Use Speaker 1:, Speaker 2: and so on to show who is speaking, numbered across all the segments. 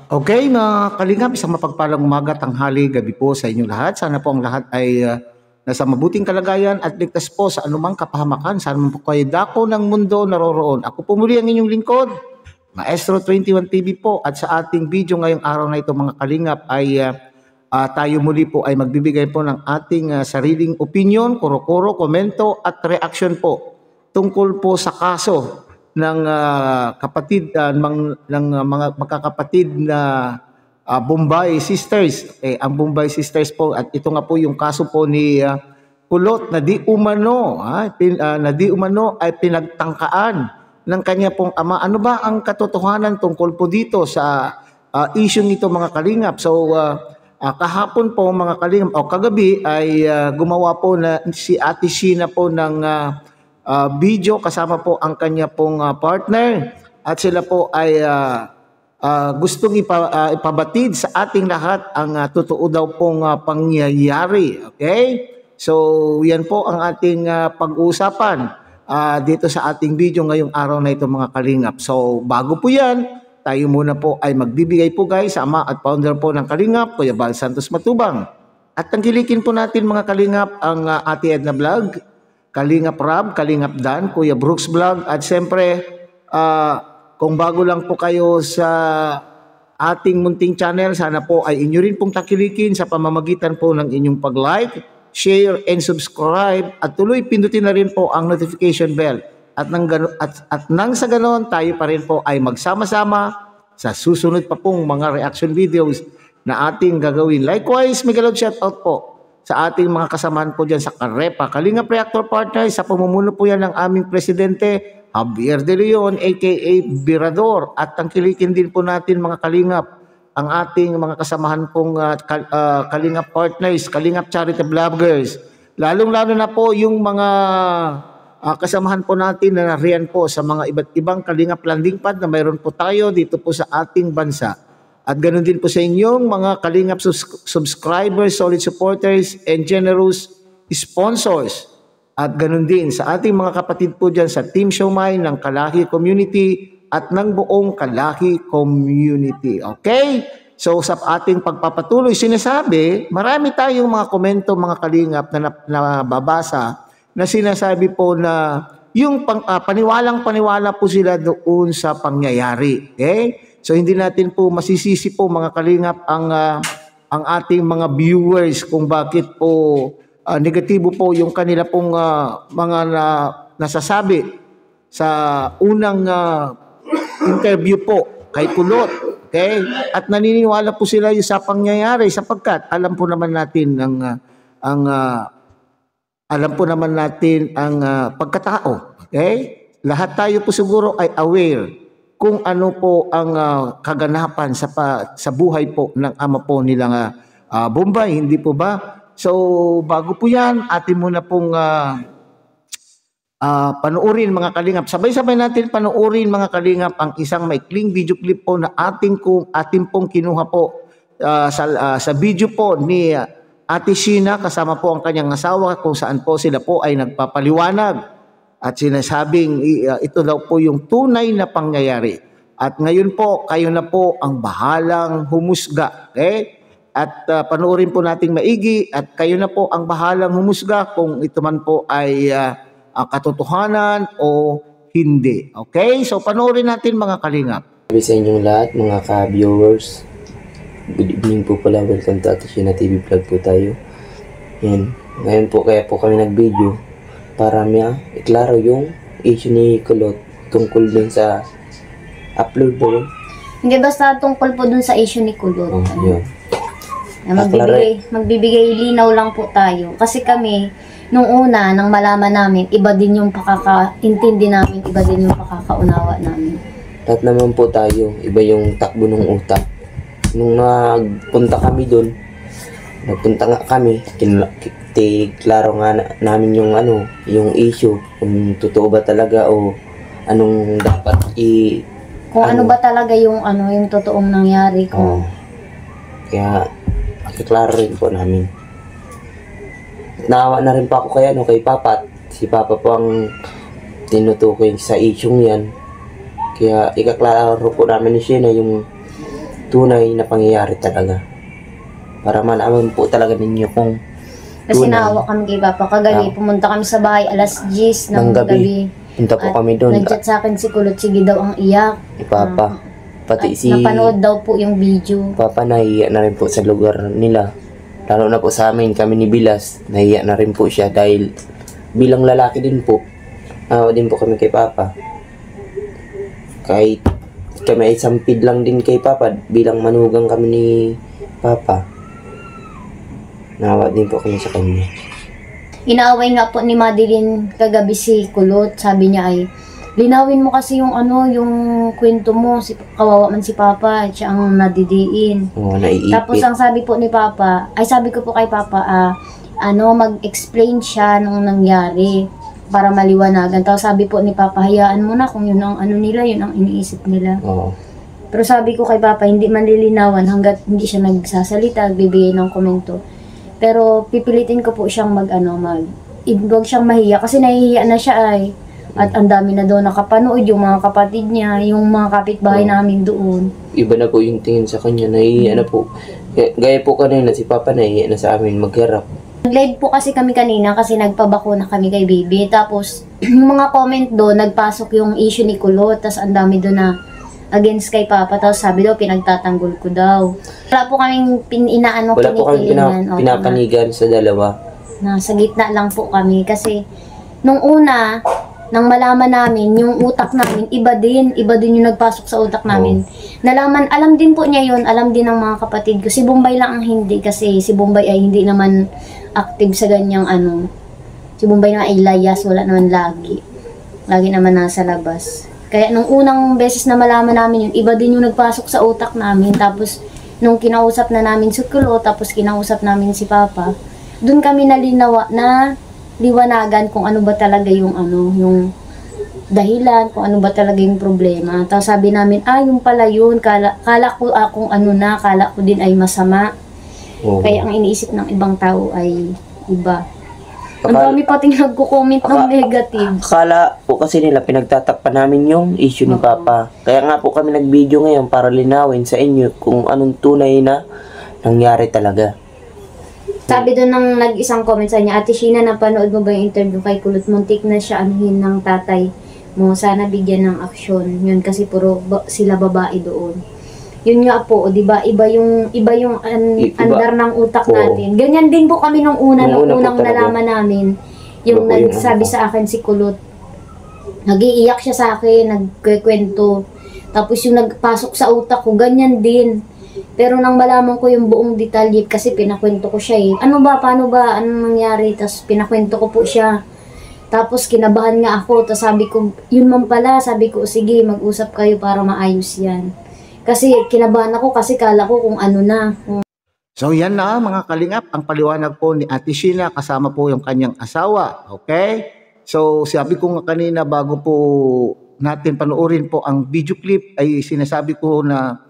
Speaker 1: Okay, mga kalingap, isang mapagpalang umaga, tanghali, gabi po sa inyong lahat. Sana po ang lahat ay nasa mabuting kalagayan at ligtas po sa anumang kapahamakan. Sana po kayo dako ng mundo naroroon. Ako po muli ang inyong lingkod, Maestro 21 TV po. At sa ating video ngayong araw na ito mga kalingap ay tayo muli po ay magbibigay po ng ating sariling opinion, kuro-kuro, komento at reaction po tungkol po sa kaso ng kapatid ng mga magkakapatid na Bombay Sisters. Ang Bombay Sisters po, at ito nga po yung kaso po ni Kulot na di umano ay pinagtangkaan ng kanya pong ama. Ano ba ang katotohanan tungkol po dito sa issue nito mga kalingap? So kahapon po mga kalingap o kagabi ay gumawa po na si Ate Sheena po ng video kasama po ang kanya pong partner, at sila po ay gustong ipabatid sa ating lahat ang totoo daw pong pangyayari. Okay? So yan po ang ating pag-uusapan dito sa ating video ngayong araw na ito mga kalingap. So bago po yan, tayo muna po ay magbibigay po guys sa ama at founder po ng Kalingap, Kuya Val Santos Matubang. At tangkilikin po natin mga kalingap ang Ate Edna Vlog, Kalingap Rab, Kalingap Dan, Kuya Brooks Vlog, at siyempre kung bago lang po kayo sa ating munting channel, sana po ay inyo rin pong takilikin sa pamamagitan po ng inyong pag-like, share, and subscribe, at tuloy pindutin na rin po ang notification bell. At nang sa ganon, tayo pa rin po ay magsama-sama sa susunod pa pong mga reaction videos na ating gagawin. Likewise, Miguelod shoutout po sa ating mga kasamahan po dyan sa Karepa, Kalingap Reactor Partners, sa pamumuno po yan ng aming presidente, Javier De Leon, aka Birador. At tangkilikin din po natin mga kalingap ang ating mga kasamahan pong Kalingap Partners, Kalingap Charity Vloggers. Lalong-lalo na po yung mga kasamahan po natin na nariyan po sa mga iba't ibang Kalingap landing pad na mayroon po tayo dito po sa ating bansa. At ganoon din po sa inyong mga Kalingap subscribers, solid supporters, and generous sponsors. At ganoon din sa ating mga kapatid po dyan sa Team Siomay ng Kalahi Community at ng buong Kalahi Community. Okay? So sa ating pagpapatuloy, sinasabi, marami tayong mga komento mga Kalingap na nababasa na sinasabi po na yung paniwalang-paniwala po sila doon sa pangyayari. Okay? So hindi natin po masisisi po mga kalingap ang ating mga viewers kung bakit po negatibo po yung kanila pong mga nasasabi sa unang interview po kay Kulot. Okay? At naniniwala po sila yung sa pangyayari sapagkat alam po naman natin ang pagkatao. Okay? Lahat tayo po siguro ay aware kung ano po ang kaganapan sa buhay po ng ama po nilang Bombay, hindi po ba? So bago po yan, atin muna pong panuorin mga kalingap. Sabay-sabay natin panuorin mga kalingap ang isang maikling video clip po na atin pong kinuha po sa video po ni Ate Sheena kasama po ang kanyang asawa, kung saan po sila po ay nagpapaliwanag at sinasabing ito daw po yung tunay na pangyayari. At ngayon po, kayo na po ang bahalang humusga. Okay? At panoorin po nating maigi at kayo na po ang bahalang humusga kung ito man po ay katotohanan o hindi. Okay? So panoorin natin mga kalingap.
Speaker 2: Sabi sa inyong lahat mga ka-viewers, good evening po pala. Welcome to Ate Sheena TV Vlog po tayo. Yan. Ngayon po kaya po kami nag-video para iklaro yung issue ni Kulot tungkol dun sa upload po.
Speaker 3: Hindi basta tungkol po dun sa issue ni Kulot.
Speaker 2: Oh, yun.
Speaker 3: Magbibigay linaw lang po tayo. Kasi kami, nung una, nang malaman namin, iba din yung pakakaintindi namin, iba din yung pakakaunawa namin.
Speaker 2: Lahat naman po tayo, iba yung takbo ng utak. Nung nagpunta kami dun, klaro nga namin yung issue, kung totoo ba talaga o anong dapat
Speaker 3: kung ano ba talaga yung totoong nangyari ko.
Speaker 2: Kaya iklaro rin po namin. Naawa na rin pa ako kay Papa. Si Papa po ang tinutukoy sa issue yan. Kaya ikaklaro po namin ni Sheena yung tunay na pangyayari talaga. Para malaman po talaga ninyo kung
Speaker 3: Kasi
Speaker 2: tunay.
Speaker 3: naawa kami kay Papa. Kagabi, pumunta kami sa bahay alas 10 ng gabi.
Speaker 2: Punta po
Speaker 3: At
Speaker 2: kami doon.
Speaker 3: nag-chat sa akin si Kulot, sige daw ang iyak.
Speaker 2: Ni Papa. Pati
Speaker 3: At
Speaker 2: si
Speaker 3: napanood daw po yung video.
Speaker 2: Papa nahiya na rin po sa lugar nila. Lalo na po sa amin, kami ni Bilas, nahiya na rin po siya dahil bilang lalaki din po. Naawa din po kami kay Papa. Kahit kami ay sampid lang din kay Papa, bilang manugang kami ni Papa. Naawa din po kami sa kanya.
Speaker 3: Inaaway nga po ni Madeline kagabi si Kulot. Sabi niya ay, linawin mo kasi yung yung kwento mo. Kawawa man si Papa, siya ang nadidiin.
Speaker 2: Oo, naiipit.
Speaker 3: Tapos ang sabi po ni Papa, sabi ko po kay Papa, mag-explain siya nung nangyari para maliwanagan. Tapos sabi po ni Papa, hayaan mo na kung yun ang nila, yun ang iniisip nila.
Speaker 2: Oo.
Speaker 3: Pero sabi ko kay Papa, hindi manlilinawan hanggat hindi siya nagsasalita, bibigay ng komento. Pero pipilitin ko po siyang huwag siyang mahiya kasi nahihiya na siya ay. At ang dami na doon nakapanood, yung mga kapatid niya, yung mga kapitbahay namin doon.
Speaker 2: Iba na po yung tingin sa kanya, nahihiya na po. Gaya po kanina, si Papa nahihiya na sa amin magharap.
Speaker 3: Nag-live po kasi kami kanina kasi nagpabakuna kami kay Baby. Tapos, yung mga comment doon, nagpasok yung issue ni Kulot. Tapos, ang dami doon na against kay Papa. Tapos, sabi daw, pinagtatanggol ko daw. Wala po kaming
Speaker 2: Wala po kami pinapanigan sa dalawa.
Speaker 3: Nasa gitna lang po kami. Kasi, nung una, nang malaman namin, yung utak namin, iba din yung nagpasok sa utak namin. Nalaman, alam din po niya yun, alam din ng mga kapatid ko. Si Bombay lang ang hindi kasi si Bombay ay hindi naman active sa ganyang Si Bombay naman ay layas, wala naman lagi. Lagi naman nasa labas. Kaya nung unang beses na malaman namin yun, iba din yung nagpasok sa utak namin. Tapos, nung kinausap na namin si Kulo, tapos kinausap namin si Papa, dun kami nalinawa na liwanagan kung ano ba talaga yung dahilan, kung ano ba talaga yung problema. Tapos sabi namin, yung pala yun, kala ko kung kala ko din ay masama. Kaya ang iniisip ng ibang tao ay iba. Ang dami pating nagko-comment ng negative.
Speaker 2: Akala po kasi nila pinagtatakpan namin yung issue ni Papa. Kaya nga po kami nag-video ngayon para linawin sa inyo kung anong tunay na nangyari talaga.
Speaker 3: Sabi doon ng nag-isang comment sa niya, Ate Sheena, napanood mo ba yung interview kay Kulot? Muntik na siya anuhin ng tatay mo. Sana bigyan ng aksyon. Yun kasi puro sila babae doon. Yun nga po, 'di ba? Iba yung andar ng utak natin. Ganyan din po kami nung unang nalaman namin. Yung nagsabi sa akin si Kulot. Nag-iiyak siya sa akin, nagkukwento. Tapos yung nagpasok sa utak ko, ganyan din. Pero nang malaman ko yung buong detalye, kasi pinakwento ko siya paano ba, anong nangyari, tapos pinakwento ko po siya. Tapos kinabahan nga ako, tapos sabi ko, yun man pala, sabi ko, sige, mag-usap kayo para maayos yan. Kasi kinabahan ako, kasi kala ko kung ano na.
Speaker 1: So yan na mga kalingap, ang paliwanag po ni Ate Sheena kasama po yung kanyang asawa. Okay? So sabi ko nga kanina bago po natin panoorin po ang video clip, ay sinasabi ko na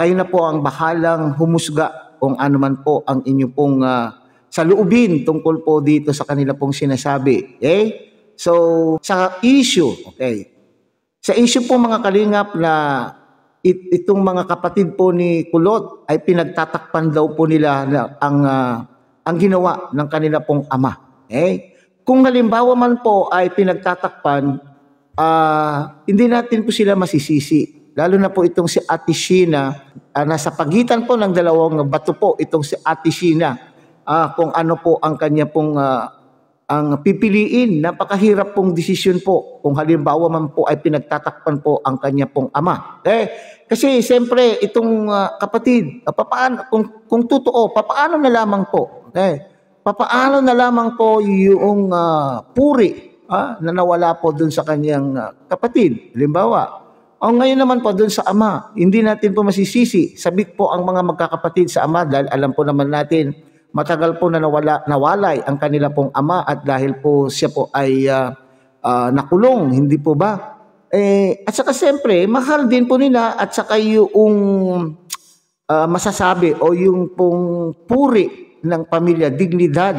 Speaker 1: kayo na po ang bahalang humusga kung ano man po ang inyo pong saloobin tungkol po dito sa kanila pong sinasabi. Okay? So, sa issue, okay? Sa issue po mga kalingap na itong mga kapatid po ni Kulot ay pinagtatakpan daw po nila na ang ginawa ng kanila pong ama. Okay? Kung halimbawa man po ay pinagtatakpan, hindi natin po sila masisisi. Lalo na po itong si Ate Sheena, nasa pagitan po ng dalawang bato po itong si Ate Sheena, kung ano po ang kanya pong ang pipiliin. Napakahirap pong desisyon po kung halimbawa man po ay pinagtatakpan po ang kanya pong ama. Kasi siyempre itong kapatid, papaano, kung totoo, papaano na lamang po? Papaano na lamang po yung puri na nawala po dun sa kanyang kapatid? Halimbawa, ngayon naman po doon sa ama, hindi natin po masisisi. Sabik po ang mga magkakapatid sa ama dahil alam po naman natin matagal po na nawalay ang kanila pong ama at dahil po siya po ay nakulong, hindi po ba? At saka siyempre, mahal din po nila at saka yung masasabi o yung pong puri ng pamilya, dignidad,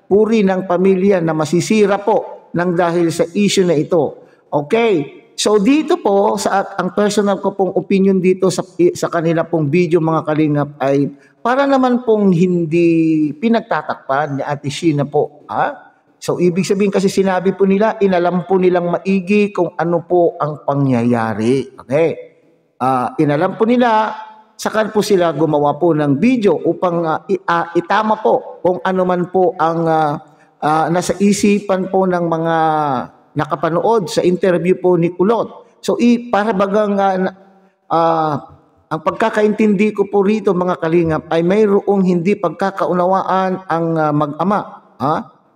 Speaker 1: puri ng pamilya na masisira po ng dahil sa issue na ito. Okay? So dito po ang personal ko pong opinion dito sa kanila pong video mga kalingap ay para naman pong hindi pinagtatakpan ni Ate Sheena po. So ibig sabihin kasi sinabi po nila, inalam po nilang maigi kung ano po ang pangyayari. Okay? Inalam po nila, saka po sila gumawa po ng video upang itama po kung ano man po ang nasa isipan po ng mga nakapanood sa interview po ni Kulot. So para bagang ang pagkakaintindi ko po rito mga kalingap ay mayroong hindi pagkakaunawaan ang mag-ama,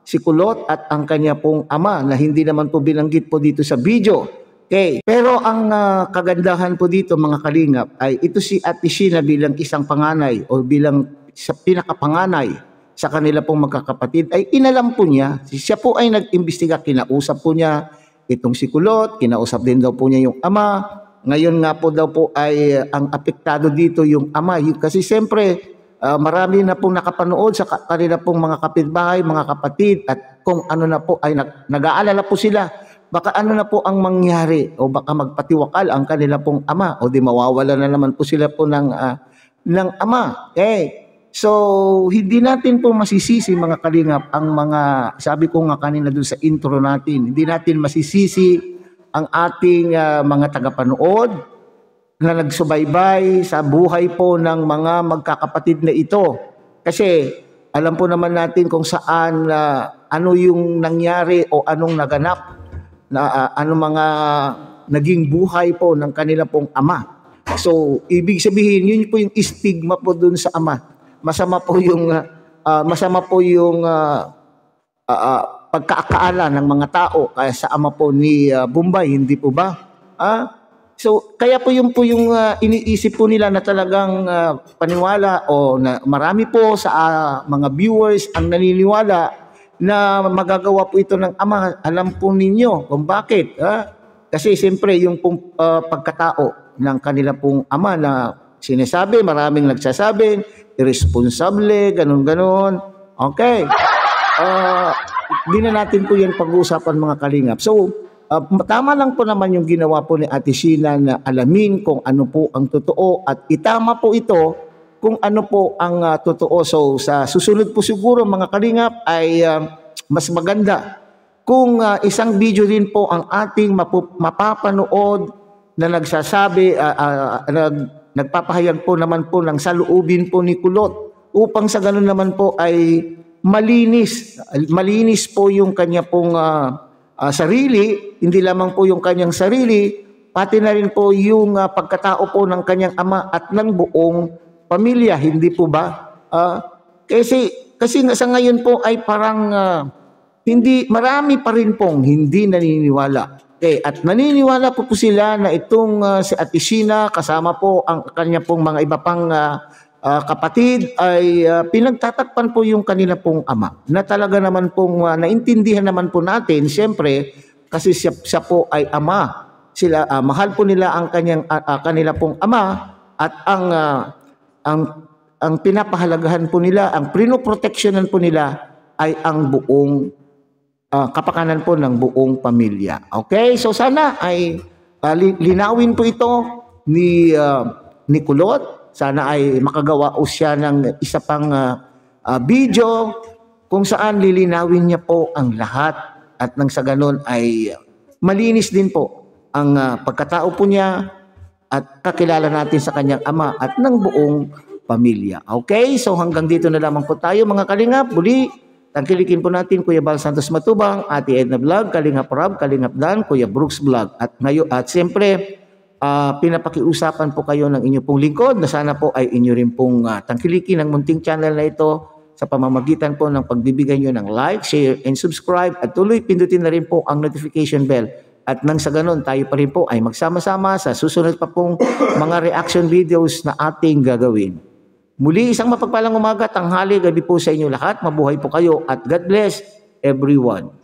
Speaker 1: si Kulot at ang kanya pong ama na hindi naman po binanggit po dito sa video. Okay. Pero ang kagandahan po dito mga kalingap ay ito si Ate Sheena bilang isang panganay o bilang sa pinakapanganay sa kanila pong magkakapatid ay inalam po niya. Siya po ay nag-imbestiga, kinausap po niya itong si Kulot, kinausap din daw po niya yung ama. Ngayon nga po daw po ay ang apektado dito yung ama. Kasi siyempre marami na pong nakapanood sa kanila pong mga kapitbahay, mga kapatid at kung ano na po ay nag-aalala po sila. Baka ano na po ang mangyari o baka magpatiwakal ang kanila pong ama o di mawawala na naman po sila po ng ama. Okay. So, hindi natin po masisisi mga kalingap ang mga, sabi ko nga kanina doon sa intro natin, hindi natin masisisi ang ating mga tagapanood na nagsubaybay sa buhay po ng mga magkakapatid na ito. Kasi alam po naman natin kung saan, ano yung nangyari o anong naganap, ano mga naging buhay po ng kanila pong ama. So, ibig sabihin, yun po yung stigma po doon sa ama. Masama po yung pagkaakaala ng mga tao kaya sa ama po ni Bombay, hindi po ba? So kaya po yung iniisip po nila na talagang paniwala o na marami po sa mga viewers ang naniniwala na magagawa po ito ng ama. Alam po ninyo kung bakit. Kasi siyempre yung pagkatao ng kanila pong ama na sinasabi, maraming nagsasabi, irresponsable, ganun-ganon. Okay. Hindi na natin po yan pag-uusapan mga kalingap. So, tama lang po naman yung ginawa po ni Ate Sheena na alamin kung ano po ang totoo at itama po ito kung ano po ang totoo. So, sa susunod po siguro mga kalingap ay mas maganda kung isang video din po ang ating mapapanood na nagsasabi, nagpapahayag po naman po ng saloobin po ni Kulot upang sa ganun naman po ay malinis po yung kanya pong sarili, hindi lamang po yung kanyang sarili, pati na rin po yung pagkatao po ng kanyang ama at ng buong pamilya, hindi po ba? Kasi sa ngayon po ay parang marami pa rin pong hindi naniniwala. Okay, at naniniwala po sila na itong si Ate Sheena kasama po ang kanya pong mga iba pang kapatid ay pinagtatakpan po yung kanila pong ama. Na talaga naman pong naintindihan naman po natin, siyempre, kasi siya po ay ama. Sila, mahal po nila ang kanila pong ama at ang pinapahalagahan po nila, ang pinoproteksyonan po nila ay ang buong kapakanan po ng buong pamilya. Okay? So sana ay linawin po ito ni Kulot. Sana ay makagawa o siya ng isa pang video kung saan lilinawin niya po ang lahat at nang sa ganun ay malinis din po ang pagkatao po niya at kakilala natin sa kanyang ama at ng buong pamilya. Okay? So hanggang dito na lamang po tayo mga kalingap. Muli, tangkilikin po natin Kuya Bal Santos Matubang, Ate Edna Vlog, Kalingap Rob, Kalingap Dan, Kuya Brooks Vlog. At ngayon, at siyempre, pinapakiusapan po kayo ng inyo pong lingkod na sana po ay inyo rin pong tangkilikin ng munting channel na ito sa pamamagitan po ng pagbibigay nyo ng like, share, and subscribe at tuloy pindutin na rin po ang notification bell. At nang sa ganun, tayo pa rin po ay magsama-sama sa susunod pa pong mga reaction videos na ating gagawin. Muli, isang mapagpalang umaga, tanghali, gabi po sa inyo lahat. Mabuhay po kayo at God bless everyone.